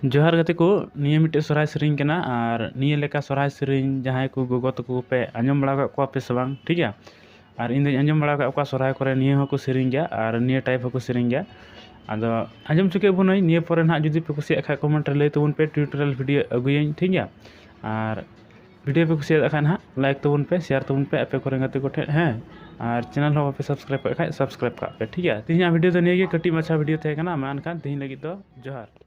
जोहार गते को निये मिटे सोराय सेरिंग कना और निये लेका सोराय सेरिंग जहां को गोगो तको पे आंजम बड़ा को पे सबंग ठीक है। और इन आंजम बड़ा का सोराय करे निये हको सेरिंग गया और निये टाइप हको सेरिंग गया। आदो आंजम चुके बुनई निये परे ना जुदी पे कुसिया खा कमेंट रे तबुन पे ट्यूटोरियल वीडियो अगुयኝ ठीक है। और वीडियो पे कुसिया खान हा लाइक तबुन पे शेयर तबुन पे आपे करे गते को हैं। और चैनल हो पे सब्सक्राइब पे सब्सक्राइब का पे ठीक है। तिहिया वीडियो तो निये कटी मछा वीडियो थे कना मान खान तिहि लगी तो जोहार।